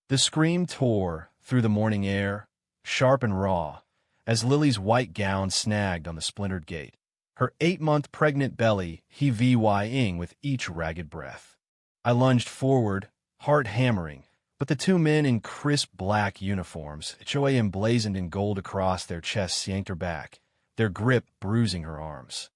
The scream tore through the morning air, sharp and raw, as Lily's white gown snagged on the splintered gate. Her 8-month pregnant belly heaving with each ragged breath. I lunged forward, heart hammering, but the two men in crisp black uniforms, HOA emblazoned in gold across their chests, yanked her back, their grip bruising her arms.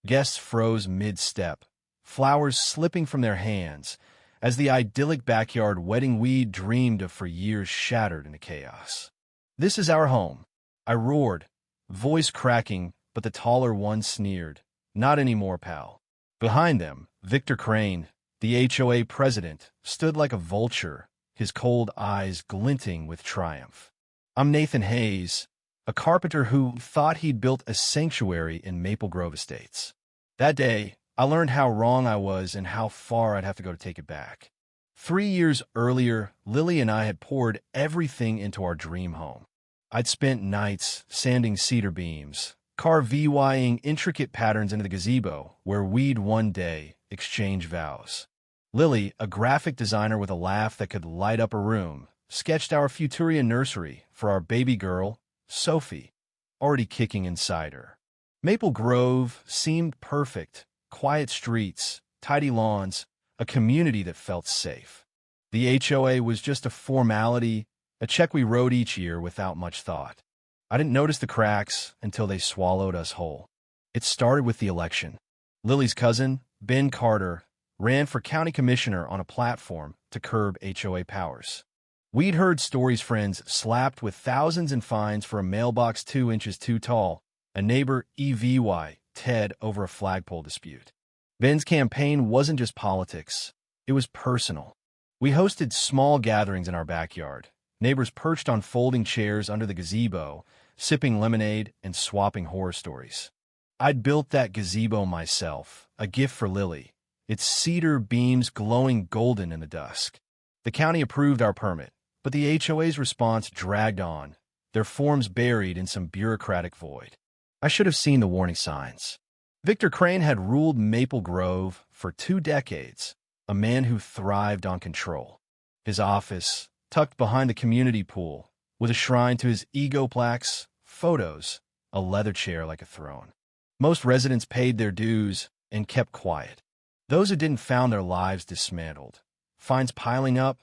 Guests froze mid-step, flowers slipping from their hands, as the idyllic backyard wedding we'd dreamed of for years shattered into chaos. "This is our home," I roared, voice cracking, but the taller one sneered. "Not anymore, pal." Behind them, Victor Crane, the HOA president, stood like a vulture, his cold eyes glinting with triumph. "I'm Nathan Hayes, a carpenter who thought he'd built a sanctuary in Maple Grove Estates. That day, I learned how wrong I was and how far I'd have to go to take it back. 3 years earlier, Lily and I had poured everything into our dream home. I'd spent nights sanding cedar beams, carving intricate patterns into the gazebo where we'd one day exchange vows. Lily, a graphic designer with a laugh that could light up a room, sketched our Futurian nursery for our baby girl, Sophie, already kicking inside her. Maple Grove seemed perfect. Quiet streets, tidy lawns, a community that felt safe. The HOA was just a formality, a check we wrote each year without much thought. I didn't notice the cracks until they swallowed us whole. It started with the election. Lily's cousin, Ben Carter, ran for county commissioner on a platform to curb HOA powers. We'd heard stories friends slapped with thousands in fines for a mailbox 2 inches too tall, a neighbor Ted over a flagpole dispute. Ben's campaign wasn't just politics, it was personal. We hosted small gatherings in our backyard, neighbors perched on folding chairs under the gazebo, sipping lemonade and swapping horror stories. I'd built that gazebo myself, a gift for Lily, its cedar beams glowing golden in the dusk. The county approved our permit, but the HOA's response dragged on, their forms buried in some bureaucratic void. I should have seen the warning signs. Victor Crane had ruled Maple Grove for 2 decades, a man who thrived on control. His office, tucked behind the community pool, was a shrine to his ego plaques, photos, a leather chair like a throne. Most residents paid their dues and kept quiet. Those who didn't found their lives dismantled. Fines piling up,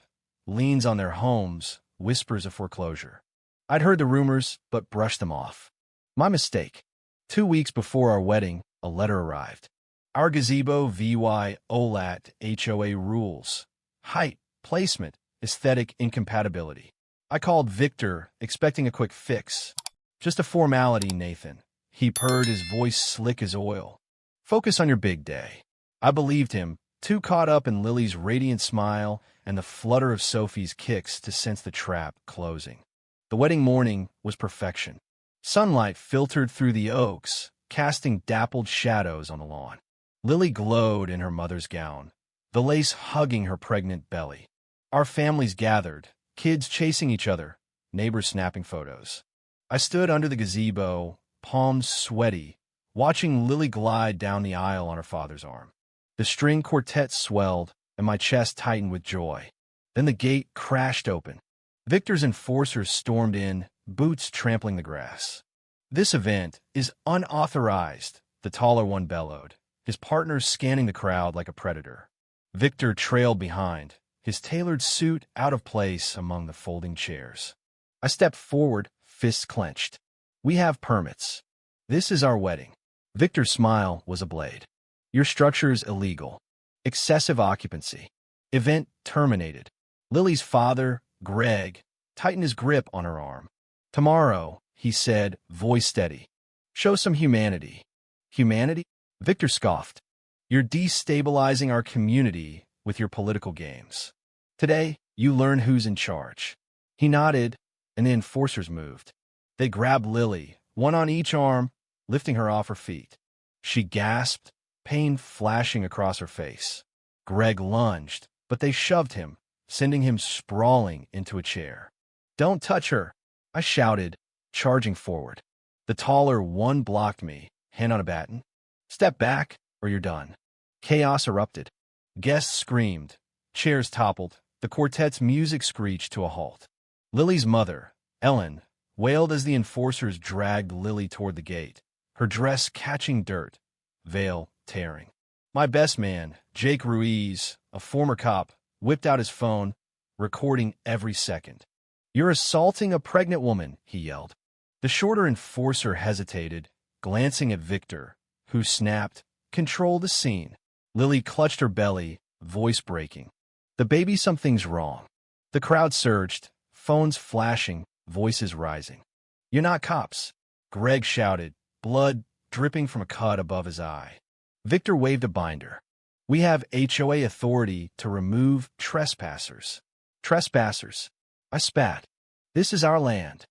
liens on their homes, whispers of foreclosure. I'd heard the rumors, but brushed them off. My mistake. 2 weeks before our wedding, a letter arrived. Our gazebo OLAT HOA rules. Height, placement, aesthetic incompatibility. I called Victor, expecting a quick fix. "Just a formality, Nathan." He purred, his voice slick as oil. "Focus on your big day." I believed him, too caught up in Lily's radiant smile and the flutter of Sophie's kicks to sense the trap closing. The wedding morning was perfection. Sunlight filtered through the oaks, casting dappled shadows on the lawn. Lily glowed in her mother's gown, the lace hugging her pregnant belly. Our families gathered, kids chasing each other, neighbors snapping photos. I stood under the gazebo, palms sweaty, watching Lily glide down the aisle on her father's arm. The string quartet swelled, and my chest tightened with joy. Then the gate crashed open. Victor's enforcers stormed in, boots trampling the grass. "This event is unauthorized," the taller one bellowed, his partners scanning the crowd like a predator. Victor trailed behind, his tailored suit out of place among the folding chairs. I stepped forward, fists clenched. "We have permits. This is our wedding." Victor's smile was a blade. "Your structure's illegal. Excessive occupancy. Event terminated." Lily's father, Greg, tightened his grip on her arm. "Tomorrow," he said, voice steady. "Show some humanity." "Humanity?" Victor scoffed. "You're destabilizing our community with your political games. Today, you learn who's in charge." He nodded, and the enforcers moved. They grabbed Lily, one on each arm, lifting her off her feet. She gasped, pain flashing across her face. Greg lunged, but they shoved him, sending him sprawling into a chair. "Don't touch her," I shouted, charging forward. The taller one blocked me, hand on a baton. "Step back, or you're done." Chaos erupted. Guests screamed. Chairs toppled. The quartet's music screeched to a halt. Lily's mother, Ellen, wailed as the enforcers dragged Lily toward the gate, her dress catching dirt, veil tearing. My best man, Jake Ruiz, a former cop, whipped out his phone, recording every second. "You're assaulting a pregnant woman," he yelled. The shorter enforcer hesitated, glancing at Victor, who snapped, "Control the scene." Lily clutched her belly, voice breaking. "The baby, something's wrong." The crowd surged, phones flashing, voices rising. "You're not cops," Greg shouted, blood dripping from a cut above his eye. Victor waved a binder. "We have HOA authority to remove trespassers." "Trespassers," I spat. "This is our land."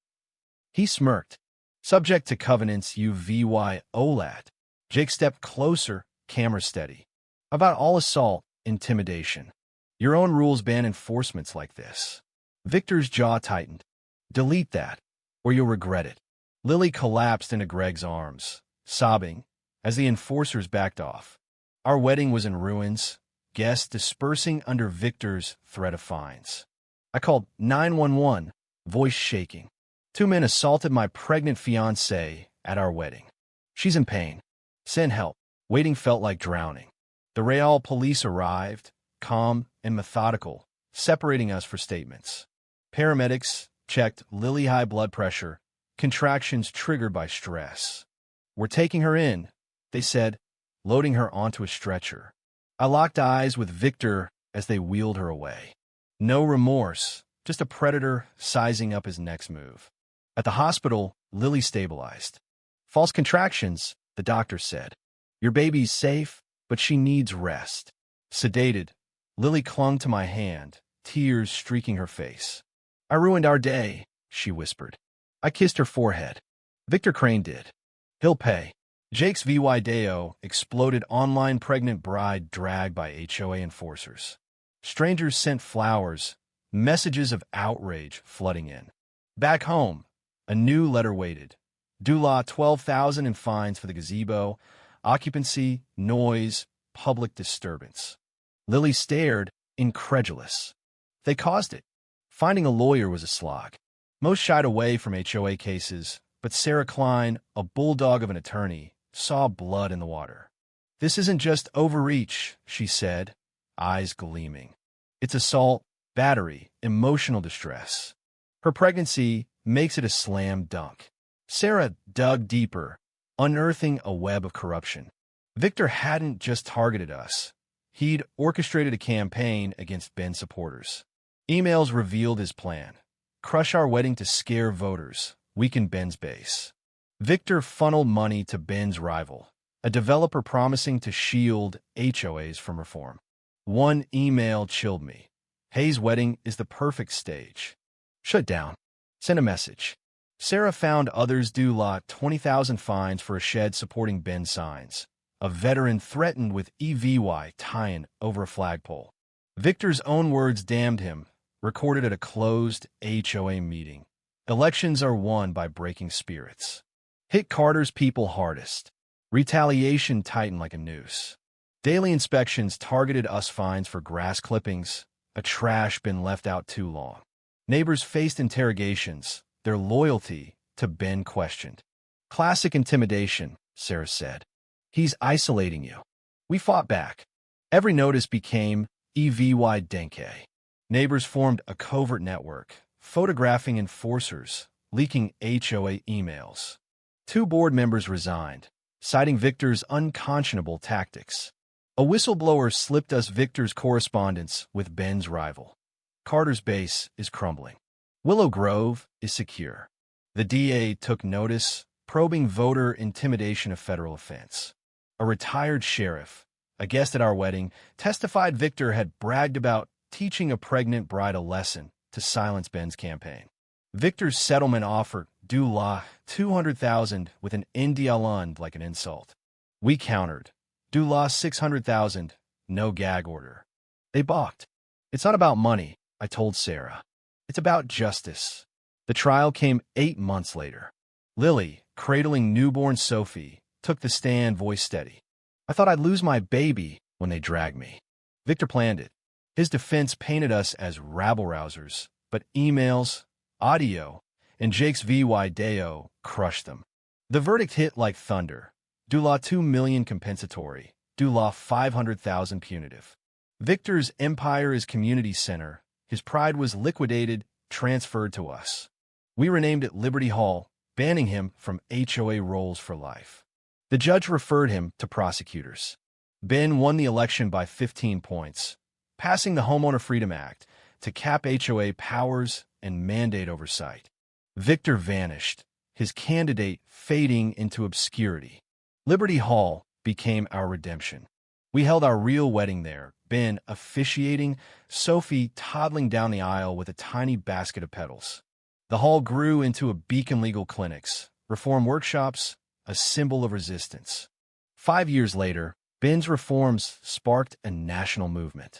He smirked. "Subject to covenants UVYOLAT. Jake stepped closer, camera steady. "About all assault, intimidation. Your own rules ban enforcements like this." Victor's jaw tightened. "Delete that, or you'll regret it." Lily collapsed into Greg's arms, sobbing, as the enforcers backed off. Our wedding was in ruins, guests dispersing under Victor's threat of fines. I called 911, voice shaking. 2 men assaulted my pregnant fiancée at our wedding. She's in pain. Send help. Waiting felt like drowning. The Real police arrived, calm and methodical, separating us for statements. Paramedics checked Lily high blood pressure, contractions triggered by stress. "We're taking her in," they said, loading her onto a stretcher. I locked eyes with Victor as they wheeled her away. No remorse, just a predator sizing up his next move. At the hospital, Lily stabilized. "False contractions," the doctor said. "Your baby's safe, but she needs rest." Sedated, Lily clung to my hand, tears streaking her face. "I ruined our day," she whispered. I kissed her forehead. Victor Crane did. "He'll pay." Jake's VY Deo exploded online pregnant bride dragged by HOA enforcers. Strangers sent flowers, messages of outrage flooding in. Back home, a new letter waited. Dula, 12,000 in fines for the gazebo, occupancy, noise, public disturbance. Lily stared, incredulous. They caused it. Finding a lawyer was a slog. Most shied away from HOA cases, but Sarah Klein, a bulldog of an attorney, saw blood in the water. "This isn't just overreach," she said, eyes gleaming. "It's assault, battery, emotional distress." Her pregnancy makes it a slam dunk. Sarah dug deeper, unearthing a web of corruption. Victor hadn't just targeted us. He'd orchestrated a campaign against Ben's supporters. Emails revealed his plan. Crush our wedding to scare voters, weaken Ben's base. Victor funneled money to Ben's rival, a developer promising to shield HOAs from reform. One email chilled me. "Hayes' wedding is the perfect stage. Shut down. Send a message." Sarah found others due lot 20,000 fines for a shed supporting Ben's signs. A veteran threatened with EVY tie-in over a flagpole. Victor's own words damned him, recorded at a closed HOA meeting. "Elections are won by breaking spirits." Hit Carter's people hardest. Retaliation tightened like a noose. Daily inspections targeted us fines for grass clippings, a trash bin left out too long. Neighbors faced interrogations, their loyalty to Ben questioned. "Classic intimidation," Sarah said. "He's isolating you." We fought back. Every notice became EVY Denke. Neighbors formed a covert network, photographing enforcers, leaking HOA emails. 2 board members resigned, citing Victor's unconscionable tactics. A whistleblower slipped us Victor's correspondence with Ben's rival. Carter's base is crumbling. Willow Grove is secure. The DA took notice, probing voter intimidation a federal offense. A retired sheriff, a guest at our wedding, testified Victor had bragged about teaching a pregnant bride a lesson to silence Ben's campaign. Victor's settlement offer Dula 200,000 with an Indialund like an insult. We countered. Dula 600,000, no gag order. They balked. "It's not about money," I told Sarah. "It's about justice." The trial came 8 months later. Lily, cradling newborn Sophie, took the stand, voice steady. "I thought I'd lose my baby when they dragged me." Victor planned it. His defense painted us as rabble-rousers, but emails, audio, and Jake's VY Deo crushed them. The verdict hit like thunder. Dula 2 million compensatory, Dula 500,000 punitive. Victor's empire is community center. His pride was liquidated, transferred to us. We renamed it Liberty Hall, banning him from HOA roles for life. The judge referred him to prosecutors. Ben won the election by 15 points, passing the Homeowner Freedom Act to cap HOA powers and mandate oversight. Victor vanished, his candidate fading into obscurity. Liberty Hall became our redemption. We held our real wedding there, Ben officiating, Sophie toddling down the aisle with a tiny basket of petals. The hall grew into a beacon legal clinics, reform workshops, a symbol of resistance. 5 years later, Ben's reforms sparked a national movement.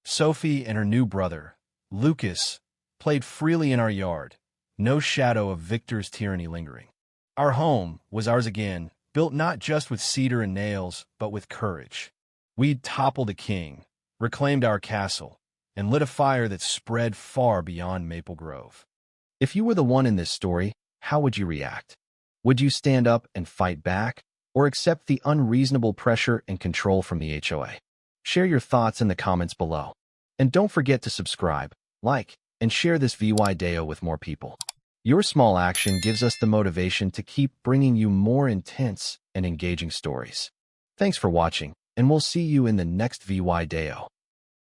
Sophie and her new brother, Lucas, played freely in our yard, no shadow of Victor's tyranny lingering. Our home was ours again, built not just with cedar and nails, but with courage. We'd toppled a king, reclaimed our castle, and lit a fire that spread far beyond Maple Grove. If you were the one in this story, how would you react? Would you stand up and fight back, or accept the unreasonable pressure and control from the HOA? Share your thoughts in the comments below. And don't forget to subscribe, like, and share this VY Deo with more people. Your small action gives us the motivation to keep bringing you more intense and engaging stories. Thanks for watching, and we'll see you in the next VY Deo.